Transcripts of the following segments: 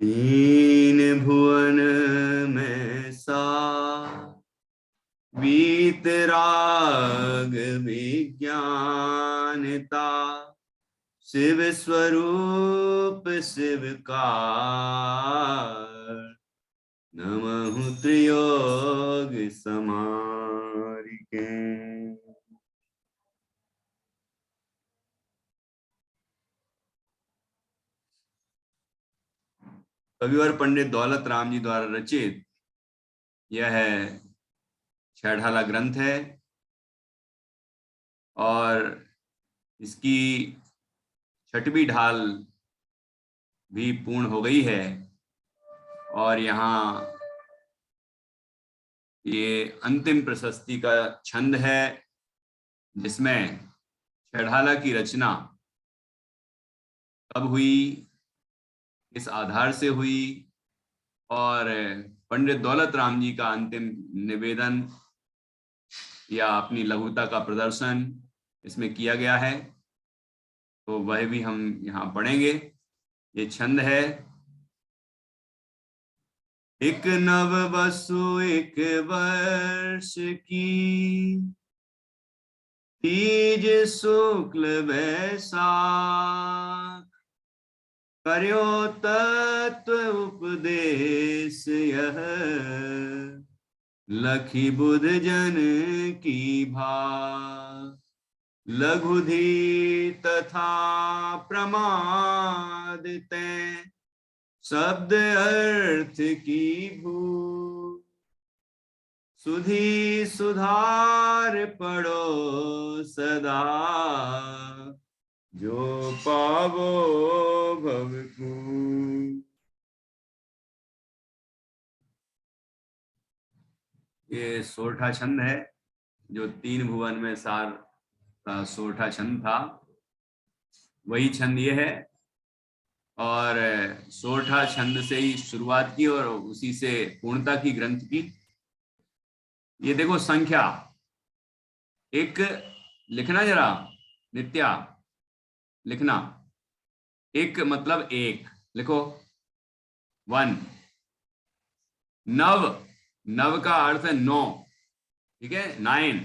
तीन भुवन में सा वीतराग विज्ञानता, शिव स्वरूप शिवकार, नमः त्रियोग समारिके। कविवर पंडित दौलत राम जी द्वारा रचित यह छेढ़ाला ग्रंथ है और इसकी छठवीं ढाल भी पूर्ण हो गई है। और यहाँ ये अंतिम प्रशस्ति का छंद है जिसमें छेढ़ाला की रचना कब हुई, किस आधार से हुई और पंडित दौलत राम जी का अंतिम निवेदन या अपनी लघुता का प्रदर्शन इसमें किया गया है, तो वह भी हम यहाँ पढ़ेंगे। ये छंद है। एक नव वसु एक वर्ष की, तीज शुक्ल वैसाख, कर्यो तत्व उपदेश यह, लखी बुध जन की भाग, लघुधी तथा प्रमाद तैं, शब्द अर्थ की भूल, सुधी सुधार पढ़ो सदा, जो पावो भवकूल। ये सोरठा छंद है जो तीन भुवन में सार का सोरठा छंद था, वही छंद ये है। और सोरठा छंद से ही शुरुआत की और उसी से पूर्णता की ग्रंथ की। ये देखो संख्या एक लिखना, जरा नित्या लिखना। एक मतलब एक लिखो, 1। नव, नव का अर्थ है 9, ठीक है, 9।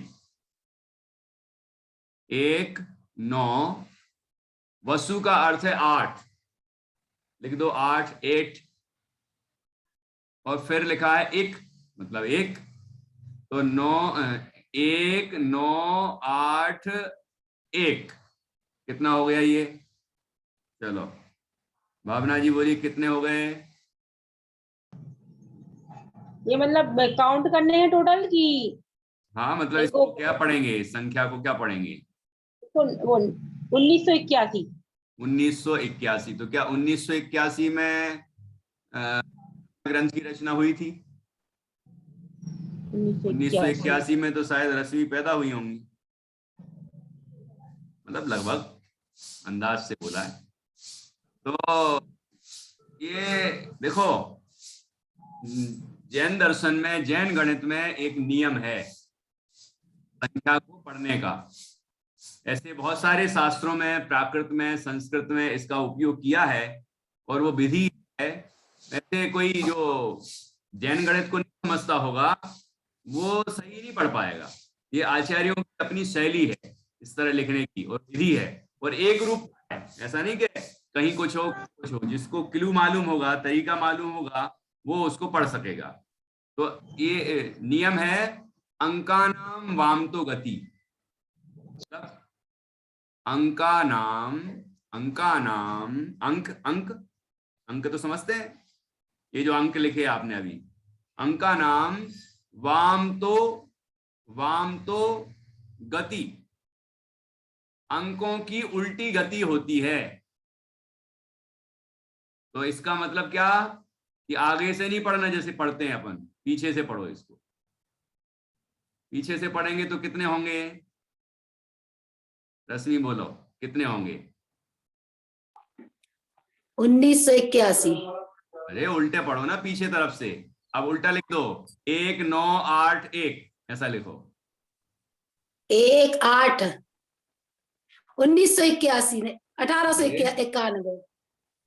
1 9। वसु का अर्थ है 8, लिख दो 8, 8। और फिर लिखा है एक मतलब एक, तो 9 1 9 8 1, कितना हो गया ये? चलो भावना जी बोलिए कितने हो गए? ये मतलब काउंट करने हैं टोटल की? हाँ मतलब इसको क्या पढ़ेंगे, संख्या को क्या पढ़ेंगे? 1981। 1981। तो क्या 1981 में ग्रंथ की रचना हुई थी? 1981 में तो शायद रश्मि पैदा हुई होंगी, मतलब लगभग अंदाज से बोला है। तो ये देखो, जैन दर्शन में, जैन गणित में एक नियम है संख्या को पढ़ने का। ऐसे बहुत सारे शास्त्रों में, प्राकृत में, संस्कृत में इसका उपयोग किया है और वो विधि है। ऐसे कोई जो जैन गणित को नहीं समझता होगा वो सही नहीं पढ़ पाएगा। ये आचार्यों की अपनी शैली है इस तरह लिखने की, और विधि है और एक रूप है। ऐसा नहीं कि कहीं कुछ हो कुछ हो, जिसको क्लू मालूम होगा, तरीका मालूम होगा, वो उसको पढ़ सकेगा। तो ये नियम है अंकानाम वामतो गति, अंकानाम, अंकानाम, अंक अंक अंक तो समझते हैं, ये जो अंक लिखे आपने अभी, अंकानाम वाम तो गति, अंकों की उल्टी गति होती है। तो इसका मतलब क्या कि आगे से नहीं पढ़ना जैसे पढ़ते हैं अपन, पीछे से पढ़ो इसको। पीछे से पढ़ेंगे तो कितने होंगे? रश्मि बोलो कितने होंगे? 1981। अरे उल्टे पढ़ो ना, पीछे तरफ से। अब उल्टा लिख दो, 1 9 8 1, ऐसा लिखो। 1/8/1981 ने 1891।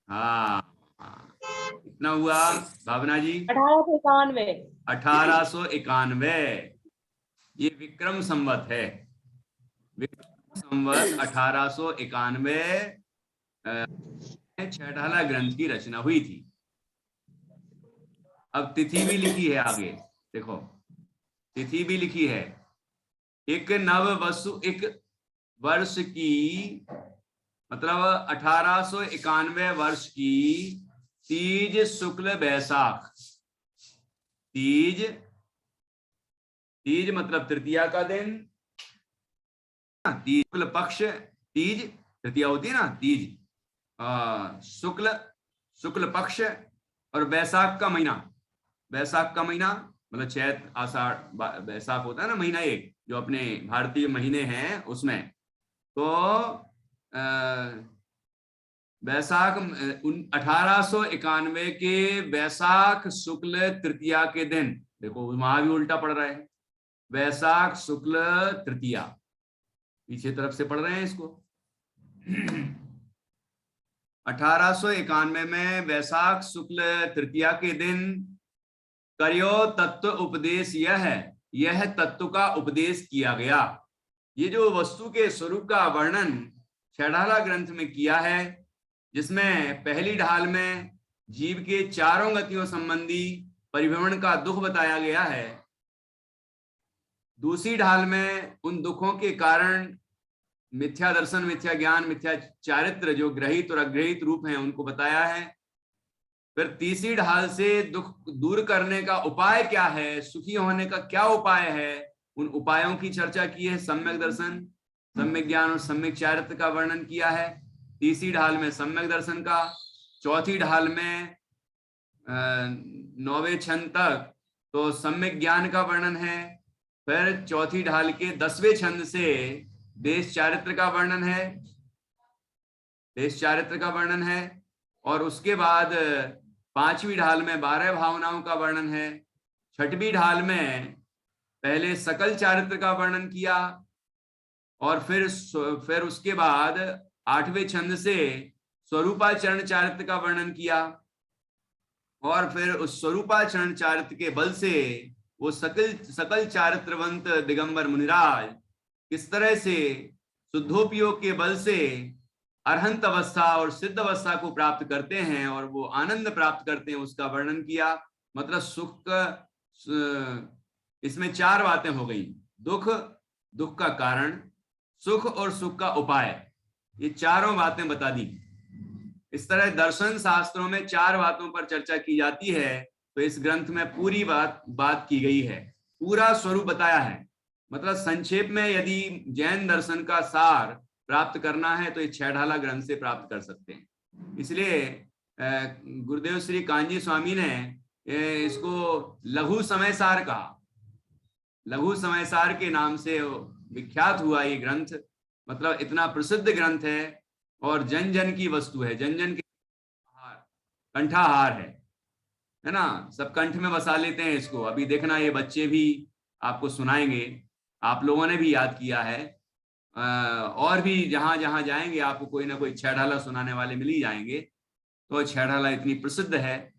हाँ, कितना हुआ भावना जी? 1891। 1891। ये विक्रम संवत है। विक्रम संवत 1891 छेठाला ग्रंथ की रचना हुई थी। अब तिथि भी लिखी है आगे, देखो तिथि भी लिखी है। एक वर्ष की, मतलब 1891 वर्ष की तीज शुक्ल बैसाख। तीज, तीज मतलब तृतीया का दिन। तीज शुक्ल पक्ष, तीज तृतीया होती है ना, तीज शुक्ल पक्ष, और बैसाख का महीना। बैसाख का महीना मतलब चैत आषाढ़ बैसाख होता है ना महीना, एक जो अपने भारतीय महीने हैं उसमें। तो बैसाख 1891 के बैसाख शुक्ल तृतीया के दिन, देखो वहां भी उल्टा पड़ रहा है, बैसाख शुक्ल तृतीया, पीछे तरफ से पढ़ रहे हैं इसको। 1891 में वैशाख शुक्ल तृतीया के दिन करियो तत्व उपदेश, यह तत्व का उपदेश किया गया। ये जो वस्तु के स्वरूप का वर्णन छेठाला ग्रंथ में किया है, जिसमें पहली ढाल में जीव के चारों गतियों संबंधी परिभ्रमण का दुख बताया गया है, दूसरी ढाल में उन दुखों के कारण मिथ्या दर्शन, मिथ्या ज्ञान, मिथ्या चारित्र जो ग्रहित और अग्रहित रूप हैं उनको बताया है। फिर तीसरी ढाल से दुख दूर करने का उपाय क्या है, सुखी होने का क्या उपाय है, उन उपायों की चर्चा की है। सम्यक दर्शन, सम्यक ज्ञान और सम्यक चारित्र का वर्णन किया है तीसरी ढाल में, सम्यक दर्शन का। चौथी ढाल में 9वें छंद तक तो सम्यक ज्ञान का वर्णन है। फिर चौथी ढाल के 10वें छंद से देश चारित्र का वर्णन है, देश चारित्र का वर्णन है। और उसके बाद 5वीं ढाल में 12 भावनाओं का वर्णन है। 6वीं ढाल में पहले सकल चारित्र का वर्णन किया, और फिर उसके बाद 8वें छंद से स्वरूपाचरण चारित्र का वर्णन किया, और फिर उस स्वरूपाचरण चारित्र के बल से वो सकल चारित्रवंत दिगंबर मुनिराज किस तरह से शुद्धोपयोग के बल से अरहंत अवस्था और सिद्ध अवस्था को प्राप्त करते हैं और वो आनंद प्राप्त करते हैं, उसका वर्णन किया। मतलब सुख, इसमें 4 बातें हो गई, दुख, दुख का कारण, सुख और सुख का उपाय, ये चारों बातें बता दी। इस तरह दर्शन शास्त्रों में 4 बातों पर चर्चा की जाती है, तो इस ग्रंथ में पूरी बात की गई है, पूरा स्वरूप बताया है। मतलब संक्षेप में यदि जैन दर्शन का सार प्राप्त करना है तो ये छेठाला ग्रंथ से प्राप्त कर सकते हैं। इसलिए गुरुदेव श्री कांजी स्वामी ने इसको लघु समय सार कहा, लघु समय सार के नाम से विख्यात हुआ ये ग्रंथ। मतलब इतना प्रसिद्ध ग्रंथ है और जन जन की वस्तु है, जन जन के कंठाहार है ना, सब कंठ में बसा लेते हैं इसको। अभी देखना ये बच्चे भी आपको सुनाएंगे, आप लोगों ने भी याद किया है, और भी जहां जहां जाएंगे आपको कोई ना कोई छेठाला सुनाने वाले मिल ही जाएंगे। तो छेठाला इतनी प्रसिद्ध है।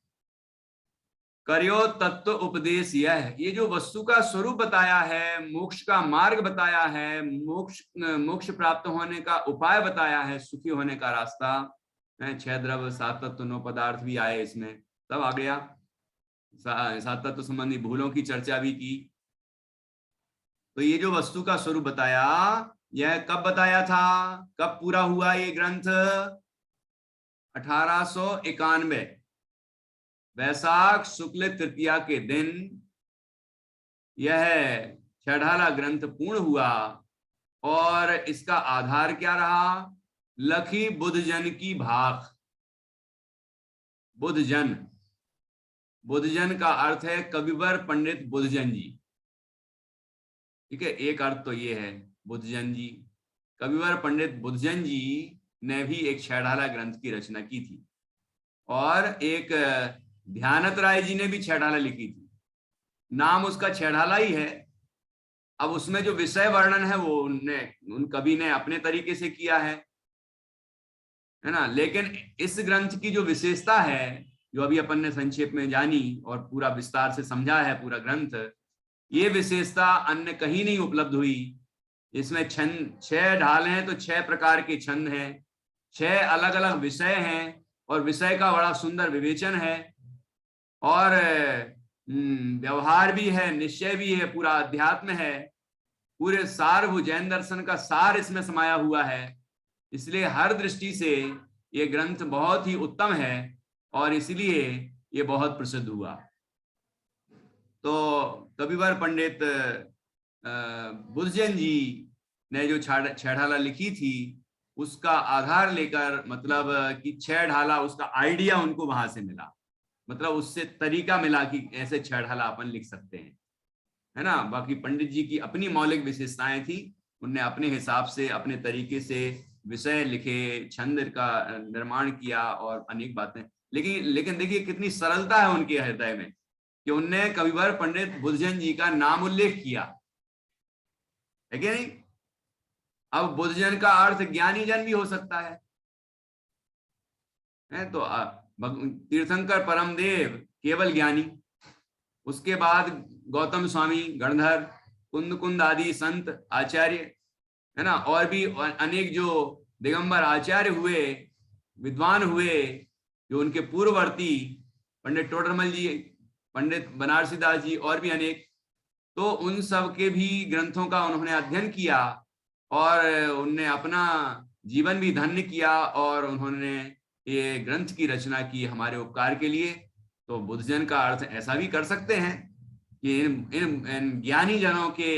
करियो तत्व उपदेश, ये जो वस्तु का स्वरूप बताया है, मोक्ष का मार्ग बताया है, मोक्ष प्राप्त होने का उपाय बताया है, सुखी होने का रास्ता, 6 द्रव्य 7 तत्व 9 पदार्थ भी आए इसमें, सब आ गया। 7 तत्व संबंधी भूलों की चर्चा भी की। तो ये जो वस्तु का स्वरूप बताया, यह कब बताया था, कब पूरा हुआ ये ग्रंथ? 1891 वैशाख शुक्ल तृतीया के दिन यह छेठाला ग्रंथ पूर्ण हुआ। और इसका आधार क्या रहा? लखी बुद्धजन की भाख। बुद्धजन, बुद्धजन का अर्थ है कविवर पंडित बुद्धजन जी, ठीक है, एक अर्थ तो ये है बुद्धजन जी। कविवर पंडित बुद्धजन जी ने भी एक छेठाला ग्रंथ की रचना की थी, और एक ध्यानत राय जी ने भी छेठाला लिखी थी। नाम उसका छेठाला ही है, अब उसमें जो विषय वर्णन है वो उन कवि ने अपने तरीके से किया है ना। लेकिन इस ग्रंथ की जो विशेषता है, जो अभी अपन ने संक्षेप में जानी और पूरा विस्तार से समझा है पूरा ग्रंथ, ये विशेषता अन्य कहीं नहीं उपलब्ध हुई। इसमें छंद 6 ढाल हैं, तो 6 प्रकार के छंद हैं, 6 अलग अलग विषय हैं, और विषय का बड़ा सुंदर विवेचन है, और व्यवहार भी है, निश्चय भी है, पूरा अध्यात्म है, पूरे सारभूत जैन दर्शन का सार इसमें समाया हुआ है। इसलिए हर दृष्टि से ये ग्रंथ बहुत ही उत्तम है, और इसलिए ये बहुत प्रसिद्ध हुआ। तो कविवर पंडित बुद्धजन जी ने जो छह ढाला लिखी थी, उसका आधार लेकर, मतलब कि 6 ढाला, उसका आइडिया उनको वहां से मिला, मतलब उससे तरीका मिला कि ऐसे 6 ढाला अपन लिख सकते हैं, है ना। बाकी पंडित जी की अपनी मौलिक विशेषताएं थी, उनने अपने हिसाब से अपने तरीके से विषय लिखे, छंद का निर्माण किया और अनेक बातें। लेकिन देखिए कितनी सरलता है उनके हृदय में कि उनने कविवर पंडित बुद्धजन जी का नाम उल्लेख किया है कि नहीं। अब बुद्धजन का अर्थ ज्ञानी जन भी हो सकता है तो तीर्थंकर परमदेव केवल ज्ञानी, उसके बाद गौतम स्वामी, गणधर, कुंद आदि संत आचार्य, है ना, और भी अनेक जो दिगंबर आचार्य हुए, विद्वान हुए, जो उनके पूर्ववर्ती, पंडित टोडरमल जी, पंडित बनारसी दास जी, और भी अनेक, तो उन सब के भी ग्रंथों का उन्होंने अध्ययन किया, और उनने अपना जीवन भी धन्य किया, और उन्होंने ये ग्रंथ की रचना की हमारे उपकार के लिए। तो बुद्धजन का अर्थ ऐसा भी कर सकते हैं कि इन ज्ञानी जनों के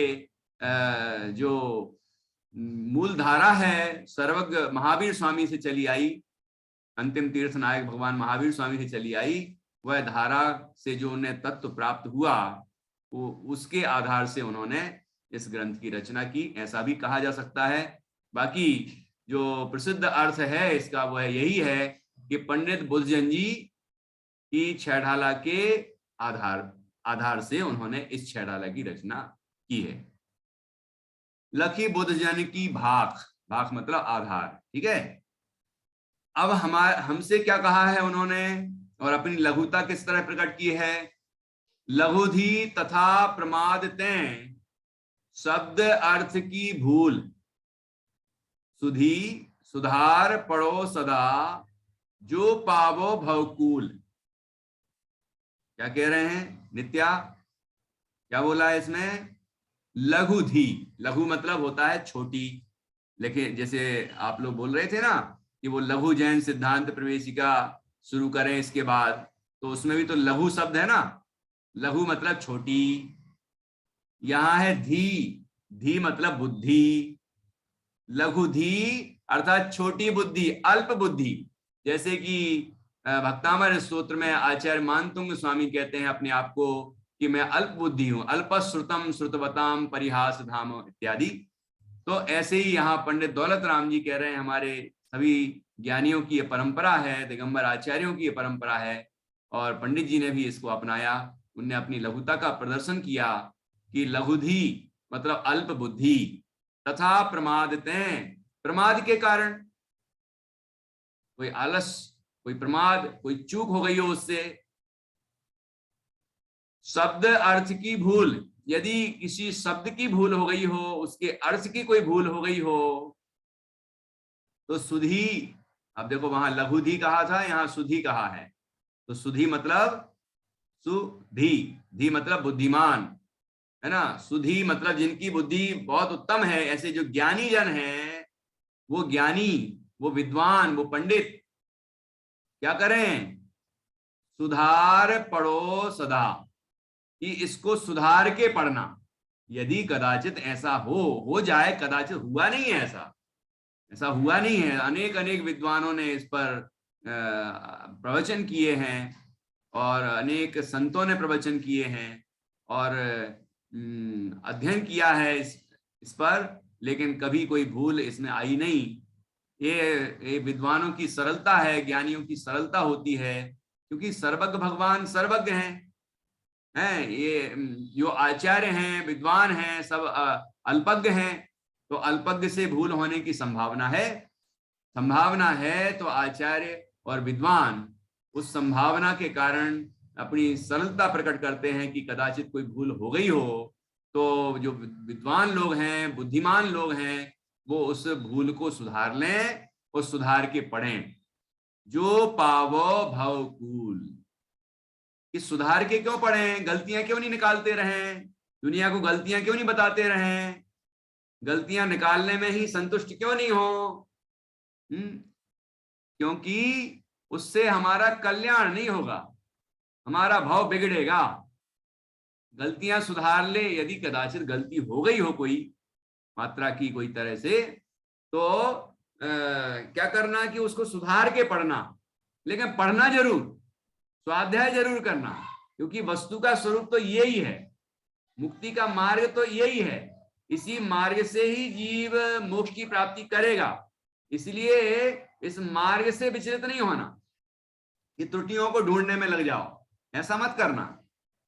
जो मूल धारा है सर्वज्ञ महावीर स्वामी से चली आई, अंतिम तीर्थ नायक भगवान महावीर स्वामी से चली आई, वह धारा से जो उन्हें तत्व प्राप्त हुआ, वो उसके आधार से उन्होंने इस ग्रंथ की रचना की, ऐसा भी कहा जा सकता है। बाकी जो प्रसिद्ध अर्थ है इसका वह यही है कि पंडित बुद्धजन जी की 6 ढाला के आधार से उन्होंने इस 6 ढाला की रचना की है। लखी बुद्धजन की भाख, भाख मतलब आधार, ठीक है। अब हमसे क्या कहा है उन्होंने, और अपनी लघुता किस तरह प्रकट की है। लघुधि तथा प्रमाद तें शब्द अर्थ की भूल, सुधी सुधार पढ़ो सदा जो पावो भवकूल। क्या कह रहे हैं नित्या, क्या बोला है इसमें। लघुधि, लघु मतलब होता है छोटी, लेकिन जैसे आप लोग बोल रहे थे ना कि वो लघु जैन सिद्धांत प्रवेशिका शुरू करें इसके बाद, तो उसमें भी तो लघु शब्द है ना, लघु मतलब छोटी। यहां है धी, धी मतलब बुद्धि, लघुधि अर्थात छोटी बुद्धि, अल्प बुद्धि। जैसे कि भक्तामर स्तोत्र में आचार्य मानतुंग स्वामी कहते हैं अपने आप को कि मैं अल्प बुद्धि हूं, अल्पश्रुतम श्रुतवताम परिहास धाम इत्यादि। तो ऐसे ही यहाँ पंडित दौलत राम जी कह रहे हैं हमारे सभी ज्ञानियों की ये परंपरा है, दिगंबर आचार्यों की ये परंपरा है, और पंडित जी ने भी इसको अपनाया। उनने अपनी लघुता का प्रदर्शन किया कि लघुधि मतलब अल्प बुद्धि, तथा प्रमादतें, प्रमाद के कारण, कोई आलस, कोई प्रमाद, कोई चूक हो गई हो उससे, शब्द अर्थ की भूल, यदि किसी शब्द की भूल हो गई हो, उसके अर्थ की कोई भूल हो गई हो, तो सुधी, अब देखो वहां लघुधि कहा था, यहां सुधी कहा है, तो सुधी मतलब सुधी, धी मतलब बुद्धिमान, है ना। सुधी मतलब जिनकी बुद्धि बहुत उत्तम है, ऐसे जो ज्ञानी जन हैं, वो ज्ञानी, वो विद्वान, वो पंडित क्या करें, सुधार पढ़ो सदा, कि इसको सुधार के पढ़ना। यदि कदाचित ऐसा हो जाए, कदाचित हुआ नहीं है ऐसा हुआ नहीं है, अनेक अनेक विद्वानों ने इस पर प्रवचन किए हैं, और अनेक संतों ने प्रवचन किए हैं, और अध्ययन किया है इस पर, लेकिन कभी कोई भूल इसमें आई नहीं। ये विद्वानों की सरलता है, ज्ञानियों की सरलता होती है, क्योंकि सर्वज्ञ भगवान सर्वज्ञ हैं, हैं, ये जो आचार्य हैं, विद्वान हैं, सब अल्पज्ञ हैं, तो अल्पज्ञ से भूल होने की संभावना है, तो आचार्य और विद्वान उस संभावना के कारण अपनी सरलता प्रकट करते हैं कि कदाचित कोई भूल हो गई हो, तो जो विद्वान लोग हैं, बुद्धिमान लोग हैं, वो उस भूल को सुधार लें और सुधार के पढ़ें। जो पावो भवकूल, कि सुधार के क्यों पढ़ें, गलतियां क्यों नहीं निकालते रहें, दुनिया को गलतियां क्यों नहीं बताते रहें, गलतियां निकालने में ही संतुष्ट क्यों नहीं हो? क्योंकि उससे हमारा कल्याण नहीं होगा, हमारा भाव बिगड़ेगा। गलतियां सुधार ले, यदि कदाचित गलती हो गई हो कोई मात्रा की कोई तरह से, तो क्या करना कि उसको सुधार के पढ़ना, लेकिन पढ़ना जरूर, स्वाध्याय जरूर करना, क्योंकि वस्तु का स्वरूप तो यही है, मुक्ति का मार्ग तो यही है, इसी मार्ग से ही जीव मोक्ष की प्राप्ति करेगा। इसलिए इस मार्ग से विचलित नहीं होना कि त्रुटियों को ढूंढने में लग जाओ, ऐसा मत करना,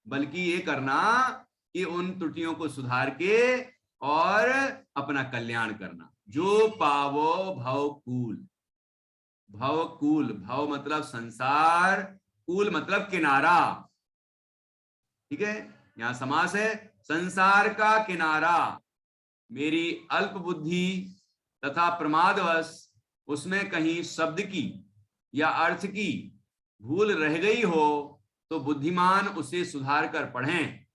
बल्कि ये करना कि उन त्रुटियों को सुधार के और अपना कल्याण करना। जो पावो भवकूल, भवकूल, भव मतलब संसार, कूल मतलब किनारा, ठीक है, यहां समास है, संसार का किनारा। मेरी अल्प बुद्धि तथा प्रमादवश उसमें कहीं शब्द की या अर्थ की भूल रह गई हो तो बुद्धिमान उसे सुधार कर पढ़ें,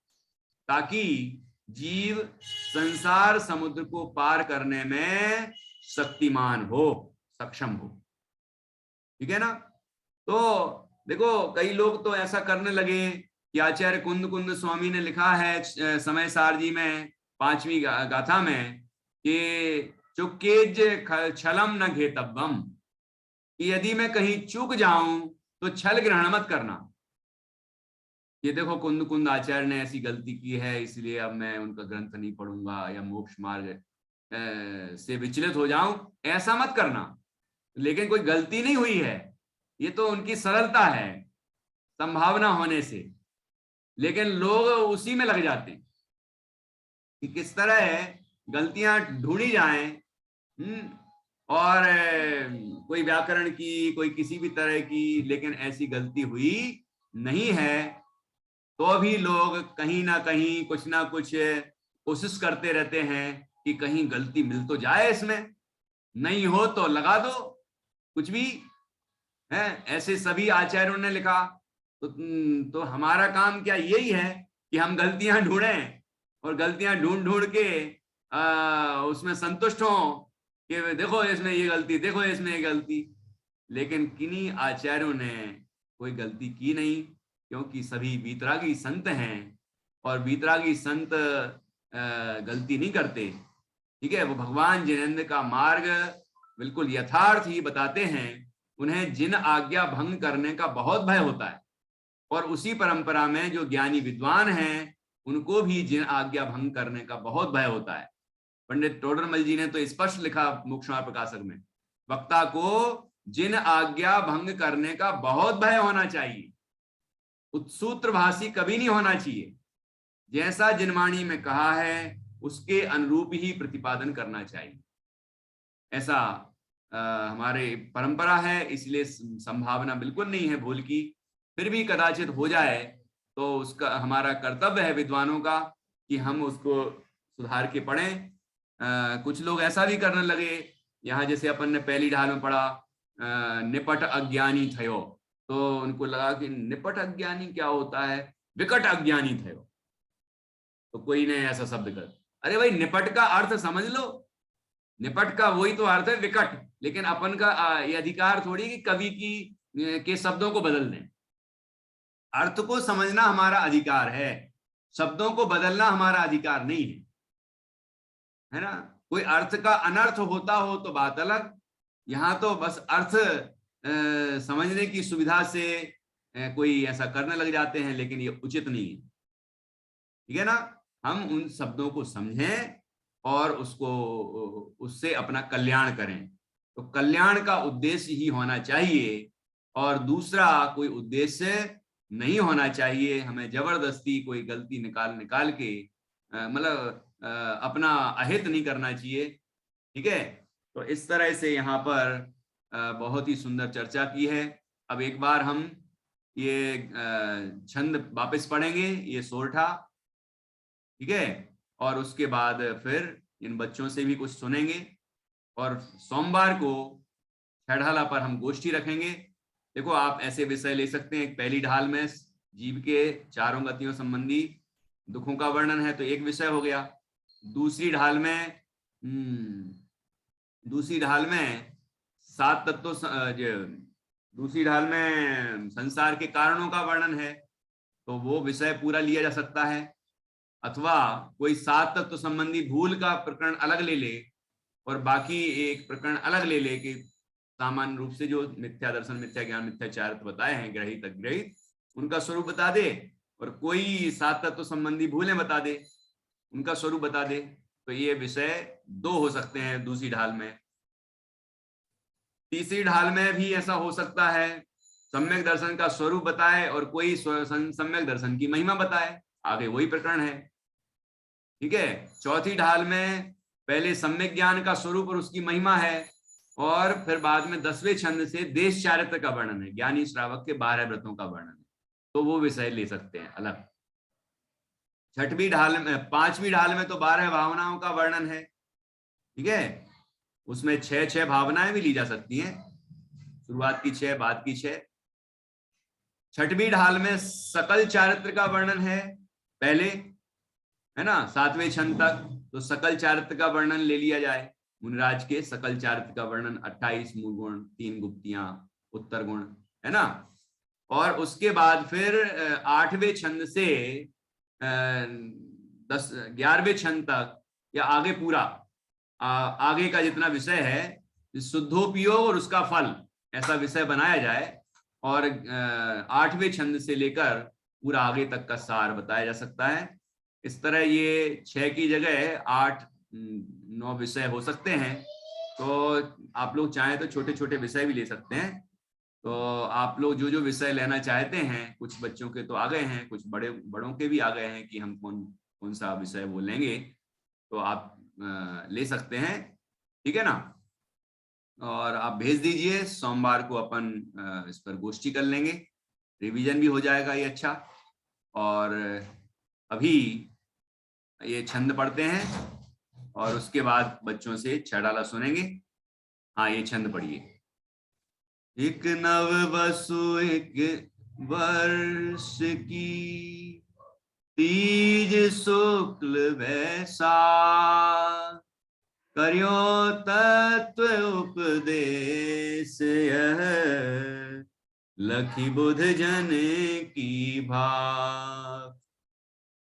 ताकि जीव संसार समुद्र को पार करने में शक्तिमान हो, सक्षम हो। ठीक है ना? तो देखो, कई लोग तो ऐसा करने लगे कि आचार्य कुंद स्वामी ने लिखा है समय सार जी में 5वीं गाथा में कि चुकेज छलम न घेतव्यम, कि यदि मैं कहीं चूक जाऊं तो छल ग्रहण मत करना। ये देखो कुंद आचार्य ने ऐसी गलती की है, इसलिए अब मैं उनका ग्रंथ नहीं पढ़ूंगा या मोक्ष मार्ग से विचलित हो जाऊं, ऐसा मत करना। लेकिन कोई गलती नहीं हुई है, ये तो उनकी सरलता है संभावना होने से, लेकिन लोग उसी में लग जाते हैं कि किस तरह गलतियां ढूंढी जाएं, और कोई व्याकरण की, कोई किसी भी तरह की, लेकिन ऐसी गलती हुई नहीं है, तो भी लोग कहीं ना कहीं कुछ ना कुछ कोशिश करते रहते हैं कि कहीं गलती मिल तो जाए, इसमें नहीं हो तो लगा दो कुछ भी है। ऐसे सभी आचार्यों ने लिखा, तो हमारा काम क्या यही है कि हम गलतियां ढूंढें और गलतियां ढूंढ के उसमें संतुष्ट हों कि देखो इसमें ये गलती, देखो इसमें ये गलती। लेकिन किन्हीं आचार्यों ने कोई गलती की नहीं, क्योंकि सभी वीतरागी संत हैं, और वीतरागी संत गलती नहीं करते। ठीक है, वो भगवान जिनेंद्र का मार्ग बिल्कुल यथार्थ ही बताते हैं। उन्हें जिन आज्ञा भंग करने का बहुत भय होता है, और उसी परंपरा में जो ज्ञानी विद्वान हैं उनको भी जिन आज्ञा भंग करने का बहुत भय होता है। पंडित टोडरमल जी ने तो स्पष्ट लिखा मोक्षमार्ग प्रकाशक में, वक्ता को जिन आज्ञा भंग करने का बहुत भय होना चाहिए, उत्सूत्रभाषी कभी नहीं होना चाहिए। जैसा जिनवाणी में कहा है उसके अनुरूप ही प्रतिपादन करना चाहिए, ऐसा हमारे परंपरा है। इसलिए संभावना बिल्कुल नहीं है भूल की, फिर भी कदाचित हो जाए तो उसका हमारा कर्तव्य है विद्वानों का कि हम उसको सुधार के पढ़ें। कुछ लोग ऐसा भी करने लगे, यहाँ जैसे अपन ने पहली ढाल में पढ़ा निपट अज्ञानी थयो, तो उनको लगा कि निपट अज्ञानी क्या होता है, विकट अज्ञानी थयो। तो कोई ने ऐसा शब्द कर, अरे भाई निपट का अर्थ समझ लो, निपट का वही तो अर्थ है विकट, लेकिन अपन का ये अधिकार थोड़ी कि कवि के शब्दों को बदल दें। अर्थ को समझना हमारा अधिकार है, शब्दों को बदलना हमारा अधिकार नहीं है ना? कोई अर्थ का अनर्थ होता हो तो बात अलग, यहां तो बस अर्थ समझने की सुविधा से कोई ऐसा करने लग जाते हैं, लेकिन ये उचित नहीं है। ठीक है ना? हम उन शब्दों को समझें और उससे अपना कल्याण करें, तो कल्याण का उद्देश्य ही होना चाहिए, और दूसरा कोई उद्देश्य नहीं होना चाहिए। हमें जबरदस्ती कोई गलती निकाल के मतलब अपना अहित नहीं करना चाहिए। ठीक है, तो इस तरह से यहाँ पर बहुत ही सुंदर चर्चा की है। अब एक बार हम ये छंद वापस पढ़ेंगे, ये सोरठा। ठीक है, और उसके बाद फिर इन बच्चों से भी कुछ सुनेंगे, और सोमवार को छेड़ाला पर हम गोष्ठी रखेंगे। देखो, आप ऐसे विषय ले सकते हैं। एक पहली ढाल में जीव के चारों गतियों संबंधी दुखों का वर्णन है, तो एक विषय हो गया। दूसरी ढाल में सात तत्वों, दूसरी ढाल में संसार के कारणों का वर्णन है, तो वो विषय पूरा लिया जा सकता है। अथवा कोई सात तत्व संबंधी भूल का प्रकरण अलग ले ले, और बाकी एक प्रकरण अलग ले ले कि सामान्य रूप से जो मिथ्या दर्शन, मिथ्या ज्ञान, मिथ्याचारित्र बताए हैं, ग्रहित अग्रहित, उनका स्वरूप बता दे, और कोई सात तत्व संबंधी भूलें बता दे, उनका स्वरूप बता दे। तो ये विषय दो हो सकते हैं दूसरी ढाल में। तीसरी ढाल में भी ऐसा हो सकता है, सम्यक दर्शन का स्वरूप बताए और कोई सम्यक दर्शन की महिमा बताए, आगे वही प्रकरण है। ठीक है, चौथी ढाल में पहले सम्यक ज्ञान का स्वरूप और उसकी महिमा है, और फिर बाद में 10वें छंद से देश चारित्र का वर्णन है, ज्ञानी श्रावक के 12 व्रतों का वर्णन है, तो वो विषय ले सकते हैं अलग। छठवीं ढाल में, पांचवी ढाल में तो 12 भावनाओं का वर्णन है। ठीक है, उसमें 6 भावनाएं भी ली जा सकती हैं, शुरुआत की 6, बाद की 6। छठवीं ढाल में सकल चारित्र का वर्णन है पहले, है ना, 7वें छंद तक, तो सकल चारित्र का वर्णन ले लिया जाए। मुनिराज के सकल चारित्र का वर्णन 28 मूल गुण, 3 गुप्तियां, उत्तर गुण, है ना। और उसके बाद फिर 8वें छंद से 11वें छंद तक, या आगे पूरा आगे का जितना विषय है, शुद्धोपयोग और उसका फल, ऐसा विषय बनाया जाए, और 8वें छंद से लेकर पूरा आगे तक का सार बताया जा सकता है। इस तरह ये 6 की जगह 8, 9 विषय हो सकते हैं। तो आप लोग चाहें तो छोटे छोटे विषय भी ले सकते हैं। तो आप लोग जो जो विषय लेना चाहते हैं, कुछ बच्चों के तो आ गए हैं, कुछ बड़ों के भी आ गए हैं कि हम कौन सा विषय वो लेंगे, तो आप ले सकते हैं। ठीक है ना, और आप भेज दीजिए, सोमवार को अपन इस पर गोष्ठी कर लेंगे, रिवीजन भी हो जाएगा ये अच्छा। और अभी ये छंद पढ़ते हैं, और उसके बाद बच्चों से छेड़ाला सुनेंगे। हाँ, ये छंद पढ़िए। एक नव वसु एक वर्ष की, तीज शुक्ल वैसा, करियो तत्व उपदेश यह, लखी बुध जन की भाव,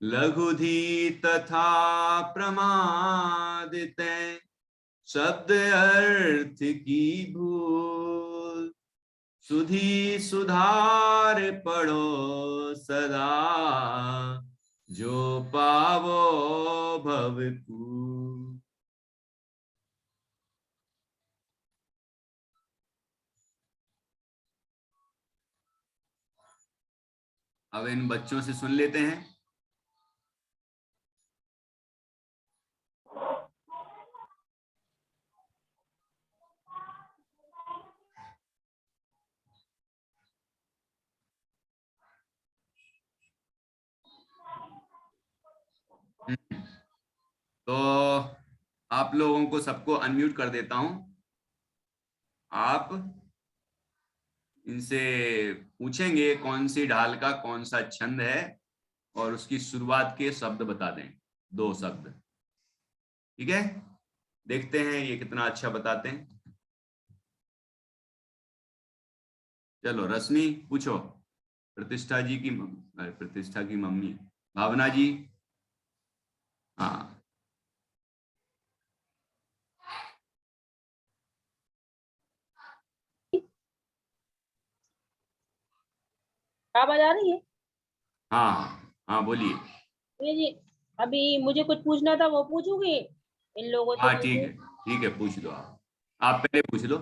लघुधी तथा प्रमादित, शब्द अर्थ की भूल, सुधी सुधार पढ़ो सदा, जो पावो भवकूल। अब इन बच्चों से सुन लेते हैं। तो आप लोगों को सबको अनम्यूट कर देता हूं। आप इनसे पूछेंगे कौन सी ढाल का कौन सा छंद है, और उसकी शुरुआत के शब्द बता दें, 2 शब्द। ठीक है, देखते हैं ये कितना अच्छा बताते हैं। चलो रश्मि पूछो, प्रतिष्ठा की मम्मी भावना जी। हाँ, आवाज आ रही है? हाँ, हाँ बोलिए। ये जी, अभी मुझे कुछ पूछना था, वो पूछूंगी। इन लोगों से हाँ पूछूं। ठीक है, पूछ लो। आप पहले पूछ लो।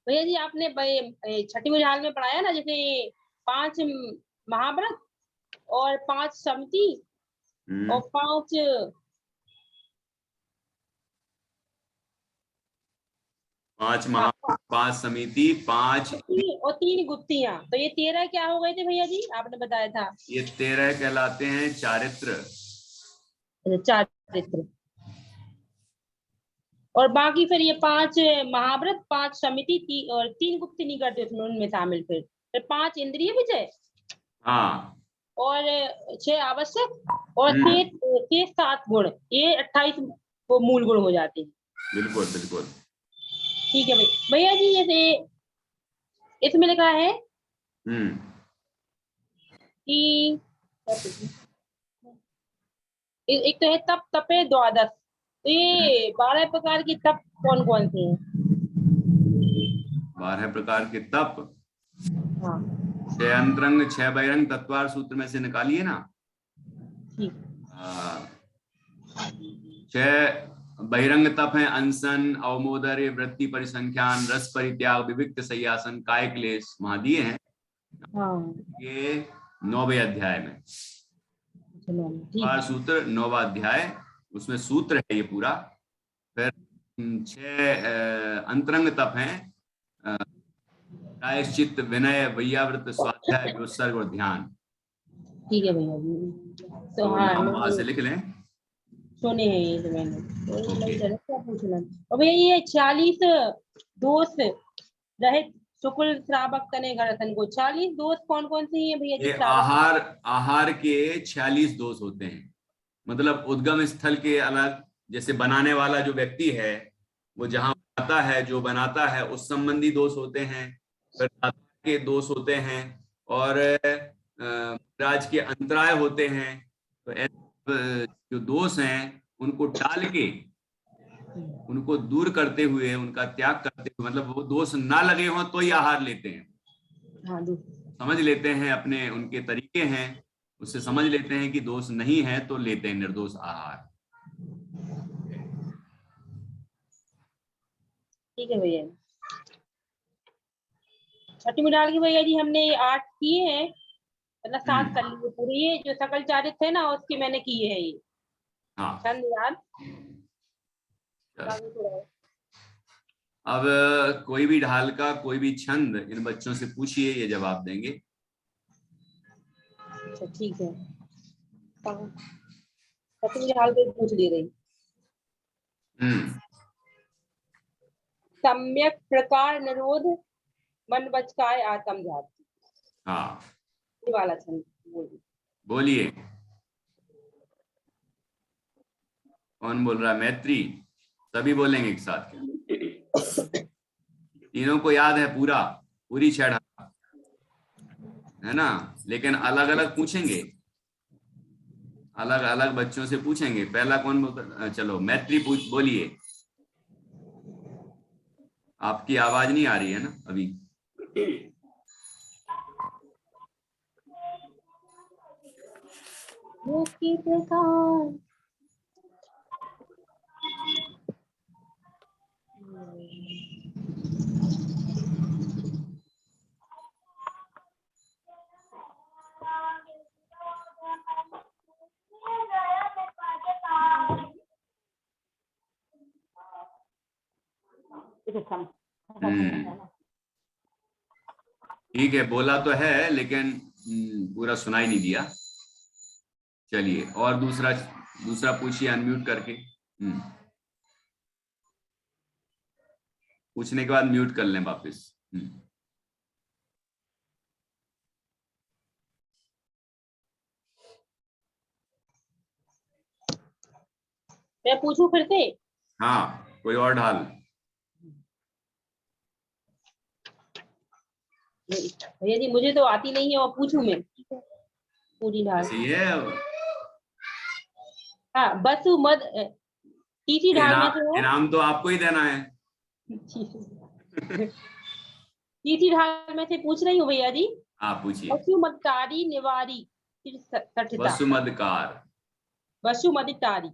भैया जी आपने छठी विधान में पढ़ाया ना, जैसे 5 महाव्रत और 5 समिति और 5 5 समिति, 5 और 3 गुप्तियां, तो ये 13 क्या हो गए थे भैया जी, आपने बताया था? ये 13 कहलाते हैं चारित्र। चारित्र। और बाकी फिर ये 5 महाव्रत, 5 समिति, और 3 गुप्त नहीं करते उसमें, उनमें शामिल फिर 5 इंद्रिय विजय हाँ। और 6 आवश्यक और 7 गुण, ये 28 वो मूल गुण हो जाते हैं। बिल्कुल बिल्कुल। ठीक है भैया जी, जैसे इसमें लिखा है कि एक तो है तप तपे द्वादश, तो ये 12 प्रकार की तप कौन कौन से हैं? 12 प्रकार के तप, हाँ 6 अंतरंग 6 बहिरंग तत्वार सूत्र में से निकालिए ना। ठीक। 6 बहिरंग तप हैं अनशन, अवमोदर्य, वृत्ति परिसंख्यान, रस परित्याग, विविक्त संयासन, काय क्लेश, वहां दिए हैं। हाँ ये 9वें अध्याय में ठीक। सूत्र 9वां अध्याय, उसमें सूत्र है ये पूरा। फिर 6 अंतरंग तप हैं प्रायश्चित, विनय, वैयावृत, स्वाध्याय, विसर्ग और ध्यान। ठीक है भैया जी, तो हाँ नाम वहां से लिख लें। सुने हैं ये तो मैंने, ओके। क्या पूछना। और भैया ये 40 दोष रहित शुक्ल श्रावक तने रतन को, 40 दोष कौन कौन से हैं भैया जी? ये आहार के 46 दोष होते हैं। मतलब उद्गम स्थल के अलग, जैसे बनाने वाला जो व्यक्ति है वो जहां बनाता है, जो बनाता है उस संबंधी दोष होते हैं, फिर दाता के दोष होते हैं, और राज के अंतराय होते हैं। तो जो दोष हैं उनको टाल के, उनको दूर करते हुए, उनका त्याग करते हुए, मतलब वो दोष ना लगे हों तो ही आहार लेते हैं। हाँ समझ लेते हैं, अपने उनके तरीके हैं, उससे समझ लेते हैं कि दोष नहीं है तो लेते हैं निर्दोष आहार। ठीक है भैया। छठी में डाल के भैया जी हमने 8 किए हैं, मतलब 7 कर लिए पूरे, ये जो सकल चारित्र है ना उसके मैंने किए हैं ये। हाँ। छंद याद। अब कोई भी ढाल का कोई भी छंद इन बच्चों से पूछिए, ये जवाब देंगे। अच्छा ठीक है, छठी में डाल के पूछ ले रही। सम्यक प्रकार निरोध मन बचकाय आत्म जाति। हाँ ये वाला छंद बोलिए। कौन बोल रहा है? मैत्री। सभी बोलेंगे एक साथ क्या? तीनों को याद है पूरा, पूरी 6 ढाल है ना, लेकिन अलग अलग पूछेंगे, अलग अलग बच्चों से पूछेंगे। पहला कौन बोलता? चलो मैत्री बोलिए। आपकी आवाज नहीं आ रही है ना अभी। मुक्ति प्रकार ठीक है, बोला तो है लेकिन पूरा सुनाई नहीं दिया। चलिए, और दूसरा पूछिए अनम्यूट करके। पूछने के बाद म्यूट कर लें वापस। मैं पूछूं फिर से? हाँ, कोई और ढाल। भैया जी मुझे तो आती नहीं है, और पूछूं मैं पूरी ढाल? सही है। हाँ वसु मद, तीसरी ढाल में से है। इनाम तो आपको ही देना है। तीसरी ढाल में से पूछ रही हूँ भैया जी। हाँ पूछिए। वसुमतारी निवारी वसुमदकार। वसुमतितारी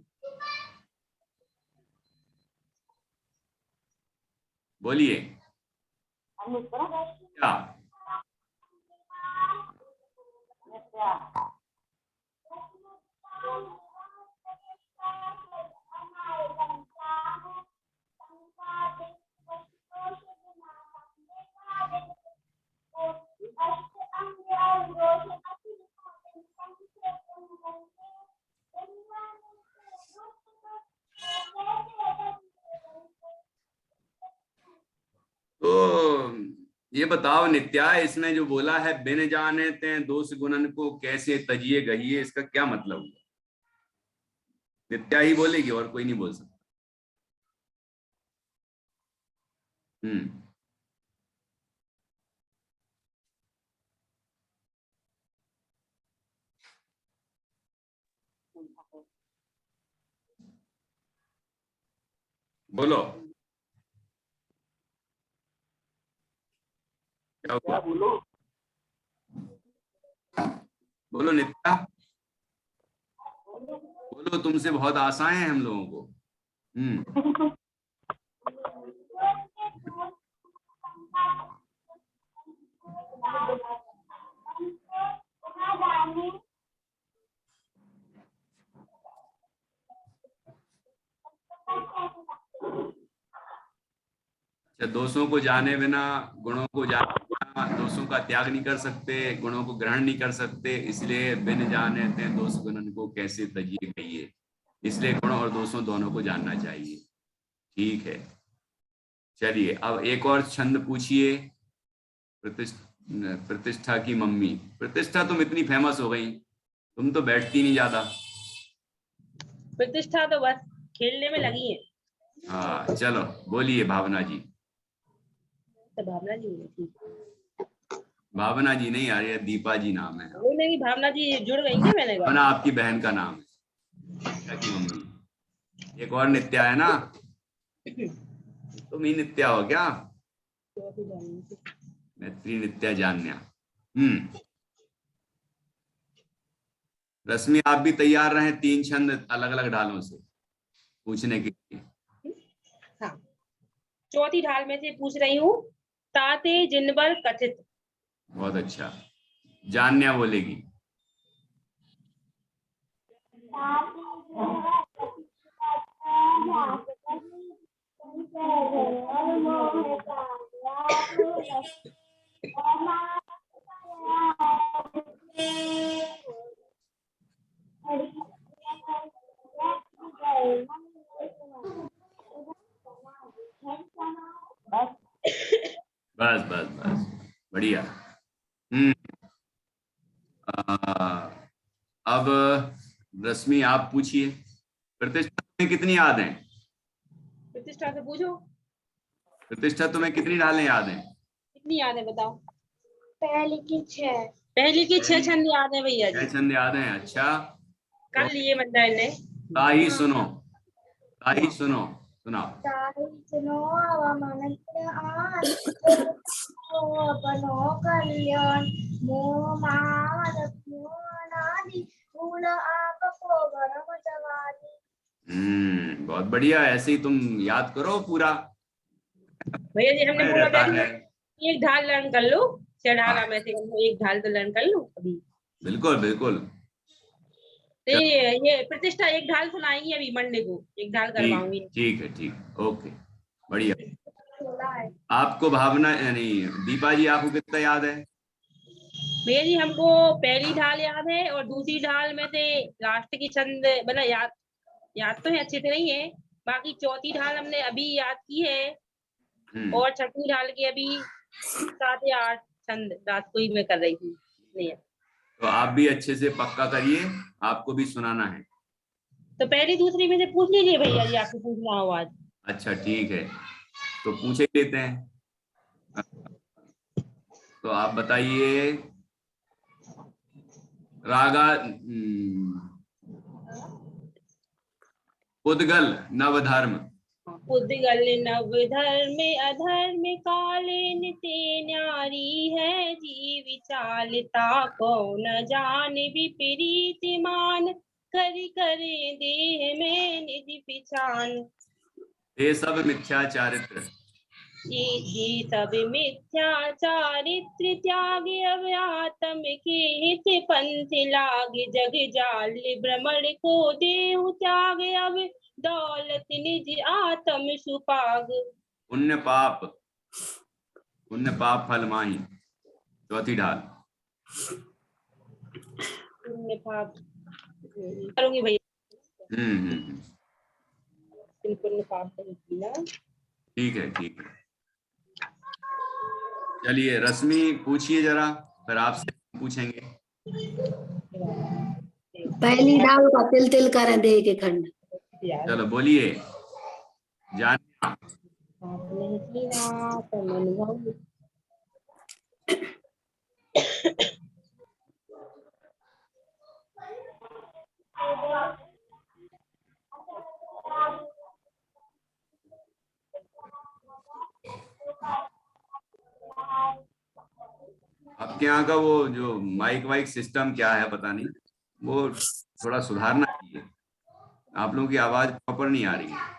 बोलिए। क्या? तो ये बताओ नित्या, इसमें जो बोला है बिन जाने ते दोष गुणन को कैसे तजिए गहिए, इसका क्या मतलब हुआ? नित्या ही बोलेगी और कोई नहीं बोल सकता। बोलो क्या हुआ? बोलो नित्या, बोलो, तुमसे बहुत आशाएं हैं हम लोगों को। अच्छा, दोषों को जाने बिना गुणों को जाने बिना दोषों का त्याग नहीं कर सकते, गुणों को ग्रहण नहीं कर सकते, इसलिए बिन जाने ते दोष गुणन को कैसे तजिए गहिए, इसलिए गुण और दोषों दोनों को जानना चाहिए। ठीक है, चलिए अब एक और छंद पूछिए। प्रतिष्ठा की मम्मी। प्रतिष्ठा, तुम इतनी फेमस हो गई, तुम तो बैठती नहीं ज्यादा। प्रतिष्ठा तो बस खेलने में लगी है। हाँ चलो बोलिए भावना जी। तो भावना जी ठीक, भावना जी नहीं आ रही है, दीपा जी नाम है। वो नहीं, भावना जी जुड़ गई क्या? मैंने कहा भावना आपकी बहन का नाम है, नित्या की मम्मी। एक और नित्या है ना, तुम ही नित्या हो क्या? मैत्री नित्या जान्या। रश्मि आप भी तैयार रहें, 3 छंद अलग अलग ढालों से पूछने के लिए। हाँ, चौथी ढाल में से पूछ रही हूँ। ताते जिनबर कथित। बहुत अच्छा, जान्या बोलेगी। बस बस बस, बढ़िया। अब रश्मि आप पूछिए। प्रतिष्ठा तुम्हें कितनी याद है? प्रतिष्ठा से पूछो। प्रतिष्ठा तुम्हें कितनी ढालें याद हैं? कितनी याद है बताओ? पहली की 6। पहली की 6 छंद याद है भैया जी। 6 छंद याद हैं, अच्छा। कर लिए मंडल ने। ताही सुनो, ताही सुनो, सुनाओ। ताही सुनो अवमनत्र आन अपनो कल्याण मोह महारत्नादि मूल आपको भरम जवानी। बहुत बढ़िया, ऐसे ही तुम याद करो पूरा। भैया जी हमने पूरा रहता बैठ है। एक ढाल लर्न कर लो। 6 ढाला में से एक ढाल तो लर्न कर लो अभी। बिल्कुल बिल्कुल। तो ये प्रतिष्ठा एक ढाल सुनाएंगी अभी मंडे को, एक ढाल करवाऊंगी। ठीक है, ठीक, ओके, बढ़िया। आपको भावना यानी दीपा जी, आपको कितना याद है? भैया जी हमको पहली ढाल याद है और दूसरी ढाल में से लास्ट की छंद मतलब याद तो है, अच्छे से नहीं है। बाकी चौथी ढाल हमने अभी याद की है और छठी ढाल की अभी 7 या 8 छंद रात को ही मैं कर रही थी। नहीं है तो आप भी अच्छे से पक्का करिए, आपको भी सुनाना है। तो पहली दूसरी में से पूछ लीजिए भैया जी, आपको पूछना हो आज। अच्छा ठीक है, तो पूछ ही लेते हैं। तो आप बताइए, रागा उद्गल नवधर्म। उद्गल नवधर्म अधर्म काले निते न्यारी है जीव चालता को न जान विपरीत मान करी करे देह में निज पिछान। ये सब मिथ्या चारित्र। ये सब मिथ्या चारित्र त्यागे अब आत्म के हित पंथ लागे जग जाल भ्रमण को देहु त्याग अब दौलत निज आत्म सुपाग। पुण्य पाप फल माही, चौथी ढाल। पुण्य पाप करूंगी भैया। पुण्य पाप करूंगी ना। ठीक है, ठीक है। चलिए रश्मि पूछिए जरा, फिर आपसे पूछेंगे। पहली ढाल का तिल तिल करें दे के खंड। चलो बोलिए। जानिया। आपके यहाँ का वो जो माइक वाइक सिस्टम क्या है पता नहीं, वो थोड़ा सुधारना चाहिए। आप लोगों की आवाज प्रॉपर नहीं आ रही है।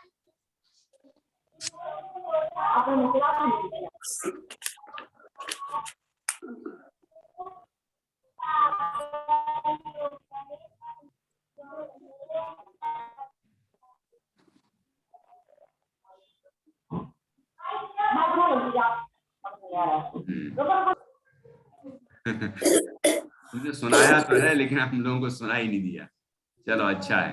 तुमने सुनाया तो है लेकिन हम लोगों को सुना ही नहीं दिया। चलो अच्छा है।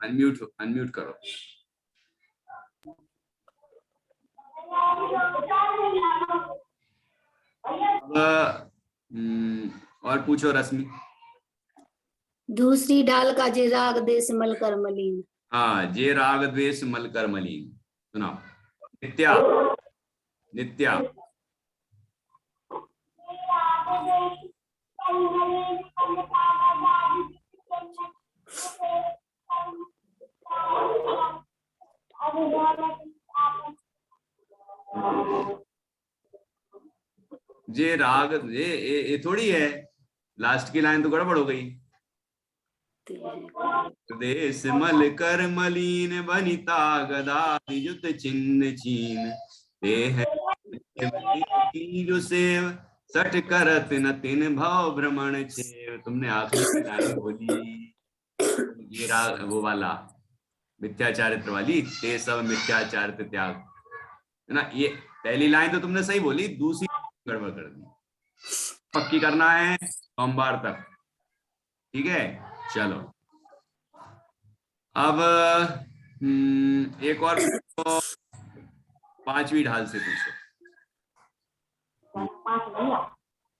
अनम्यूट करो। और पूछो रश्मि। दूसरी ढाल का जे राग देश मलकर मलीन। हाँ, जे राग द्वेष मलकर मलीन। सुनाओ। नित्या। नित्या। जे राग ये थोड़ी है, लास्ट की लाइन तो गड़बड़ हो गई। देश मल कर मलीन बनिता गदा युत चिन्ह चीन देह जो सेव सठ करत न तिन भाव भ्रमण छेव। तुमने आखिरी लाइन बोली ये राग वो वाला मिथ्याचारित्र वाली, ते सब मिथ्याचारित्र त्याग, है ना। ये पहली लाइन तो तुमने सही बोली, दूसरी गड़बड़ कर दी। पक्की करना है सोमवार तक, ठीक है। चलो अब एक और पूछो, पांचवी ढाल से पूछो।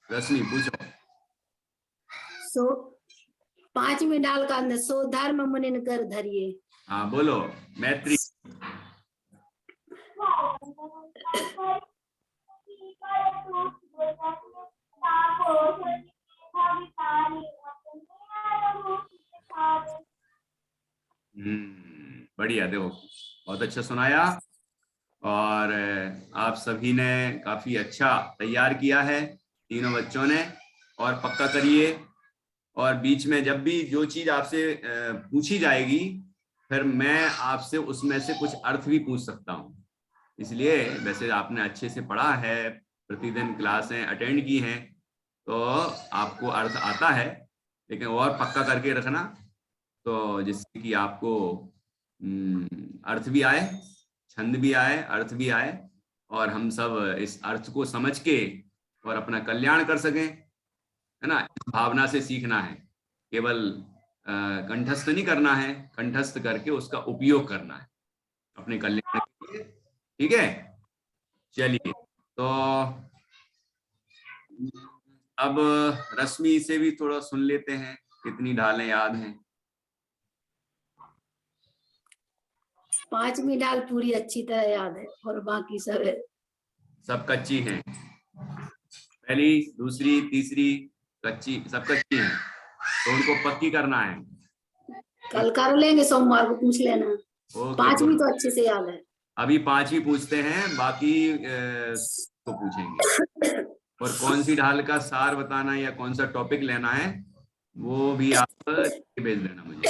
रश्मि पूछो। सो पांचवी ढाल का अंदर सो धर्म मुनिन कर धरिए। हाँ बोलो। मैत्री। बढ़िया, देखो बहुत अच्छा सुनाया और आप सभी ने काफी अच्छा तैयार किया है, तीनों बच्चों ने। और पक्का करिए, और बीच में जब भी जो चीज आपसे पूछी जाएगी फिर मैं आपसे उसमें से कुछ अर्थ भी पूछ सकता हूँ। इसलिए वैसे आपने अच्छे से पढ़ा है, प्रतिदिन क्लासें अटेंड की हैं, तो आपको अर्थ आता है, लेकिन और पक्का करके रखना, तो जिससे कि आपको अर्थ भी आए, छंद भी आए, अर्थ भी आए, और हम सब इस अर्थ को समझ के और अपना कल्याण कर सकें, है ना। इस भावना से सीखना है, केवल कंठस्थ नहीं करना है, कंठस्थ करके उसका उपयोग करना है अपने कल्याण के लिए, ठीक है। चलिए तो अब रश्मि से भी थोड़ा सुन लेते हैं, कितनी ढालें याद हैं। पांचवी ढाल पूरी अच्छी तरह याद है और बाकी सब कच्ची हैं, पहली दूसरी तीसरी कच्ची, सब कच्ची हैं, तो उनको पक्की करना है। कल कर लेंगे, सोमवार को पूछ लेना। पांचवी तो अच्छे से याद है। अभी पांचवी पूछते हैं, बाकी तो पूछेंगे। और कौन सी ढाल का सार बताना या कौन सा टॉपिक लेना है वो भी आप भेज देना मुझे।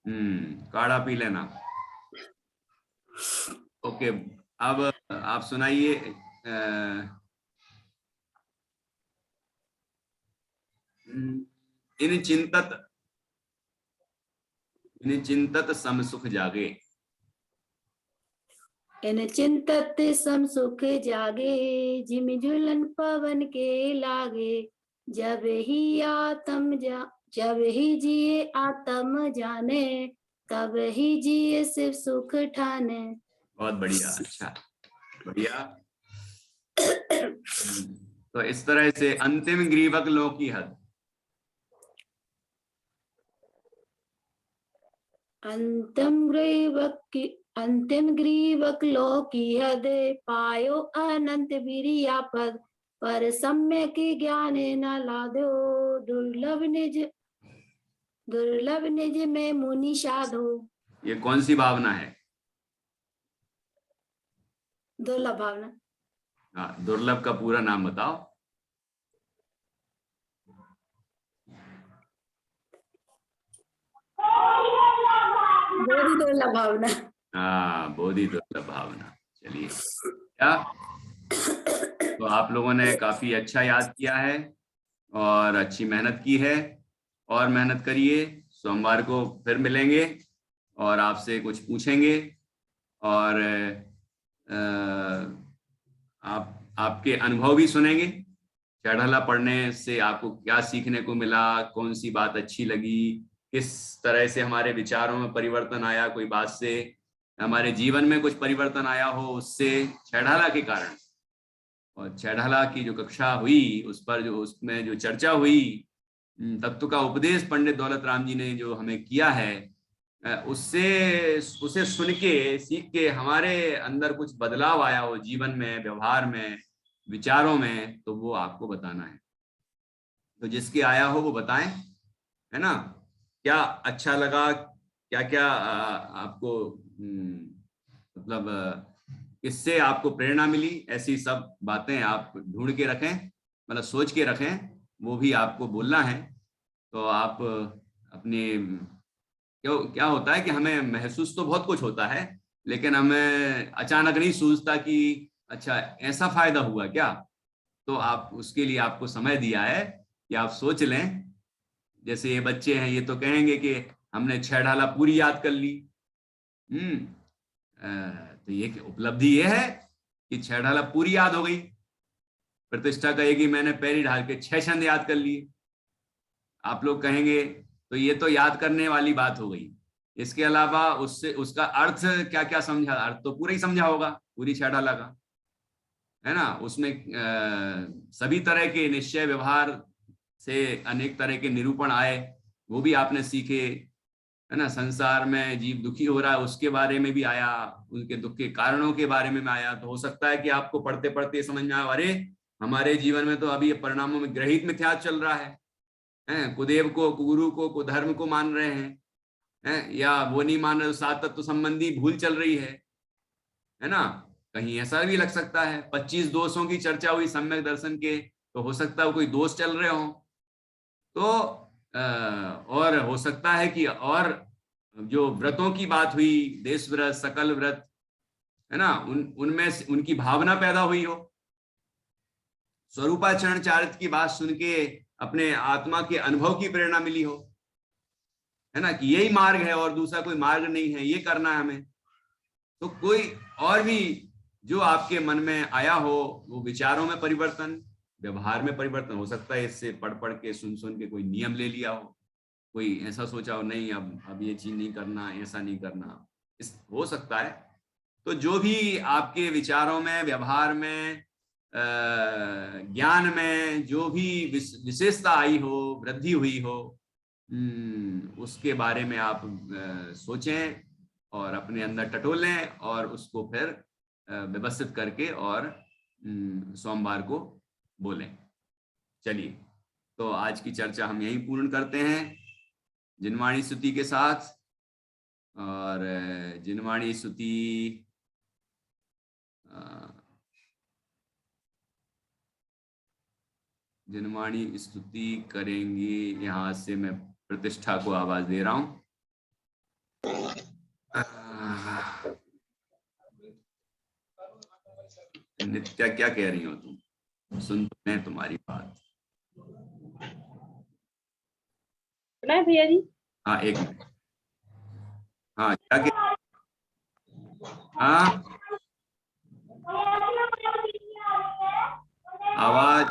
काढ़ा पी लेना। ओके, अब आप सुनाइए। इन चिंतत सम सुख जागे। इन चिंतत सम सुख जागे, जिम झुलन पवन के लागे। जब ही जिए आत्म जाने, तब ही जिए शिव सुख ठाने। बहुत बढ़िया, अच्छा, बढ़िया। तो इस तरह से अंतिम ग्रीवक लो की हद। अंतिम ग्रीवक लो की हद, पायो अनंत बिरिया पद। पर सम्यक ज्ञान न लादो, दुर्लभ निज में मुनि साधो। ये कौन सी भावना है? दुर्लभ भावना। हाँ, दुर्लभ का पूरा नाम बताओ। बोधि दुर्लभ भावना। हाँ, बोधि दुर्लभ भावना। चलिए, क्या तो आप लोगों ने काफी अच्छा याद किया है और अच्छी मेहनत की है, और मेहनत करिए। सोमवार को फिर मिलेंगे और आपसे कुछ पूछेंगे, और आपके अनुभव भी सुनेंगे। चढ़ला पढ़ने से आपको क्या सीखने को मिला, कौन सी बात अच्छी लगी, किस तरह से हमारे विचारों में परिवर्तन आया, कोई बात से हमारे जीवन में कुछ परिवर्तन आया हो उससे, चढ़ाला के कारण। और चढ़ाला की जो कक्षा हुई उस पर जो उसमें जो चर्चा हुई, तत्व का उपदेश पंडित दौलत राम जी ने जो हमें किया है, उसे सुन के सीख के हमारे अंदर कुछ बदलाव आया हो जीवन में, व्यवहार में, विचारों में, तो वो आपको बताना है। तो जिसके आया हो वो बताएं, है ना? क्या अच्छा लगा, क्या क्या आपको मतलब इससे आपको प्रेरणा मिली, ऐसी सब बातें आप ढूंढ के रखें, मतलब सोच के रखें, वो भी आपको बोलना है। तो आप अपने क्या होता है कि हमें महसूस तो बहुत कुछ होता है, लेकिन हमें अचानक नहीं सूझता कि अच्छा ऐसा फायदा हुआ क्या। तो आप उसके लिए आपको समय दिया है कि आप सोच लें। जैसे ये बच्चे हैं, ये तो कहेंगे कि हमने 6 ढाला पूरी याद कर ली। तो ये उपलब्धि ये है कि 6 ढाला पूरी याद हो गई। प्रतिष्ठा कहेगी मैंने पहली ढाल के 6 छंद याद कर लिए। आप लोग कहेंगे तो ये तो याद करने वाली बात हो गई, इसके अलावा उससे उसका अर्थ क्या क्या समझा, अर्थ तो पूरा ही समझा होगा पूरी 6 ढाला का, है ना? उसमें सभी तरह के निश्चय व्यवहार से अनेक तरह के निरूपण आए, वो भी आपने सीखे, है ना? संसार में जीव दुखी हो रहा है उसके बारे में भी आया, उनके दुख के कारणों के बारे में आया। तो हो सकता है कि आपको पढ़ते पढ़ते समझ में आए, अरे हमारे जीवन में तो अभी परिणामों में ग्रहित मिथ्यात्व चल रहा है, कुदेव को, कुगुरु को, कुधर्म को मान रहे हैं, या वो नहीं मान रहे, सात तत्व संबंधी भूल चल रही है ना? कहीं ऐसा भी लग सकता है। 25 दोषों की चर्चा हुई सम्यक दर्शन के, तो हो सकता है कोई दोष चल रहे हो। तो और हो सकता है कि और जो व्रतों की बात हुई, देश व्रत, सकल व्रत, है ना, उनमें उनकी भावना पैदा हुई हो। स्वरूपाचरण चारित्र की बात सुन के अपने आत्मा के अनुभव की प्रेरणा मिली हो, है ना, कि यही मार्ग है और दूसरा कोई मार्ग नहीं है, ये करना है हमें। तो कोई और भी जो आपके मन में आया हो, वो विचारों में परिवर्तन, व्यवहार में परिवर्तन हो सकता है। इससे पढ़ पढ़ के, सुन सुन के कोई नियम ले लिया हो, कोई ऐसा सोचा हो नहीं अब ये चीज नहीं करना, ऐसा नहीं करना, इस हो सकता है। तो जो भी आपके विचारों में, व्यवहार में, ज्ञान में जो भी विशेषता आई हो, वृद्धि हुई हो, उसके बारे में आप सोचें और अपने अंदर टटोलें और उसको फिर व्यवस्थित करके और सोमवार को बोलें। चलिए, तो आज की चर्चा हम यहीं पूर्ण करते हैं जिनवाणी स्तुति के साथ। और जिनवाणी स्तुति जिनवाणी स्तुति करेंगे, यहाँ से मैं प्रतिष्ठा को आवाज दे रहा हूं। नित्या क्या कह रही हो तुम? सुन तो मैं तुम्हारी बात। सुना है भैया जी? हाँ एक मिनट। हाँ क्या कह? हाँ आवाज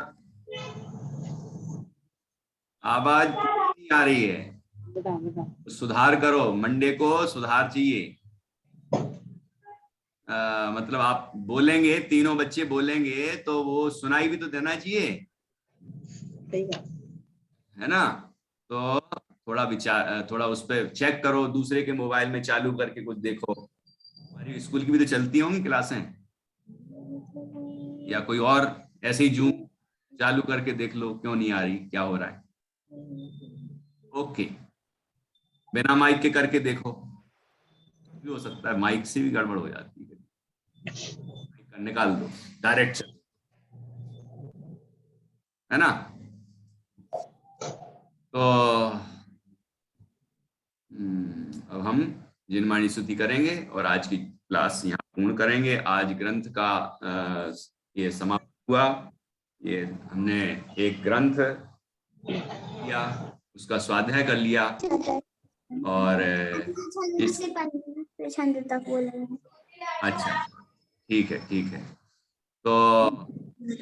आवाज नहीं आ रही है। सुधार करो, मंडे को सुधार चाहिए। मतलब आप बोलेंगे, तीनों बच्चे बोलेंगे तो वो सुनाई भी तो देना चाहिए, है ना? तो थोड़ा विचार, थोड़ा उस पर चेक करो, दूसरे के मोबाइल में चालू करके कुछ देखो। हमारी स्कूल की भी तो चलती होंगी क्लासें, या कोई और ऐसे ही जूम चालू करके देख लो, क्यों नहीं आ रही, क्या हो रहा है। ओके, बिना माइक के करके देखो, भी हो सकता है माइक से भी गड़बड़ हो जाती है। माइक का निकाल दो, डायरेक्ट चल, है ना? तो अब हम जिनवाणी स्तुति करेंगे और आज की क्लास यहाँ पूर्ण करेंगे। आज ग्रंथ का ये समाप्त हुआ। ये हमने एक ग्रंथ किया, उसका स्वाध्याय कर लिया, और अच्छा ठीक है, ठीक है। तो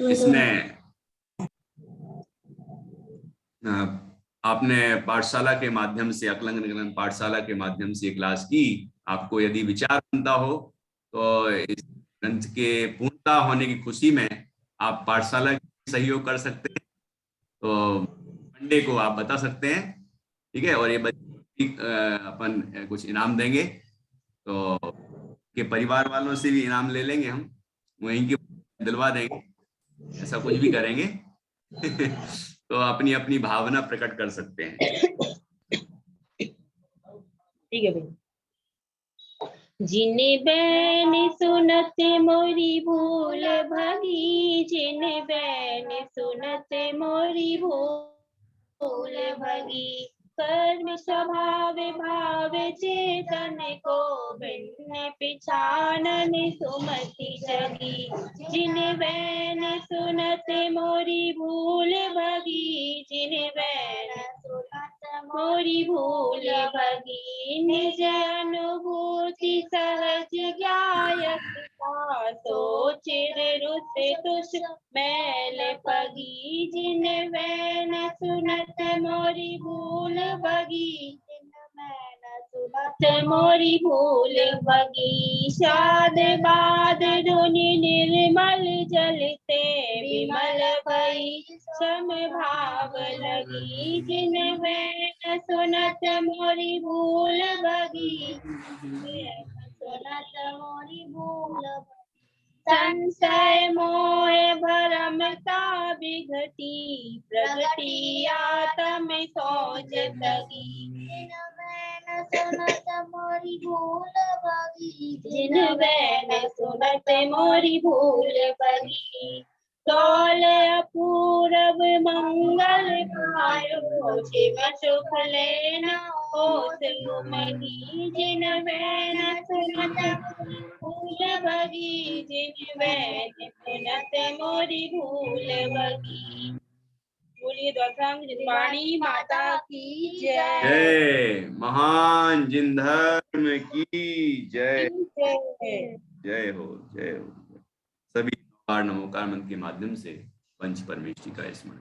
इसमें आपने पाठशाला के माध्यम से, अकलंग निकलन पाठशाला के माध्यम से क्लास की। आपको यदि विचार बनता हो तो इस ग्रंथ के पूर्णता होने की खुशी में आप पाठशाला की सहयोग कर सकते हैं। तो मंडे को आप बता सकते हैं, ठीक है? और ये बच्चे अपन कुछ इनाम देंगे, तो के परिवार वालों से भी इनाम ले लेंगे, हम वहीं के दिलवा देंगे, ऐसा कुछ भी करेंगे। तो अपनी अपनी भावना प्रकट कर सकते हैं। ठीक है भैया। जिन बैन सुनत मोरी भूल भगी, जिन बैन सुनत मोरी भूल भगी, कर्म स्वभाव भाव चेतन को भिन्न पिछानन सुमति जगी। जिन बैन सुनत मोरी भूल भगी, जिन बैन सुनत मोरी भूल भगी, निज अनुभूति सहज ज्ञायक का, सोचिर रुत तुष मैल पगी। जिन बैन सुनत मोरी भूल भगी, सुनत मोरी भूल भगी, शाद बाद धुनि निर्मल जलते विमल भई, सम भाव लगी। जिन बैन सुनत मोरी भूल भगी, सुनत मोरी भूल भगी, संशय मोह भरमता विघटी, प्रगति आत्म सोच तगी। जिन बैन सुनत मोरी भूल भगी, जिन बैन सुनत मोरी भूल भगी, तौल अपूरब मंगल पायो, शिव सुख लेना होत उमगी। जिन बैन सुनत भूल भगी, जिन बैन सुनत मोरी भूल भगी। बोलिए द्वादशांग जिनवाणी माता की जय। जय महान जिन धर्म की जय। जय। जय हो, जय हो। सभी नमोकार मंत्र के माध्यम से पंच परमेष्टि का स्मरण।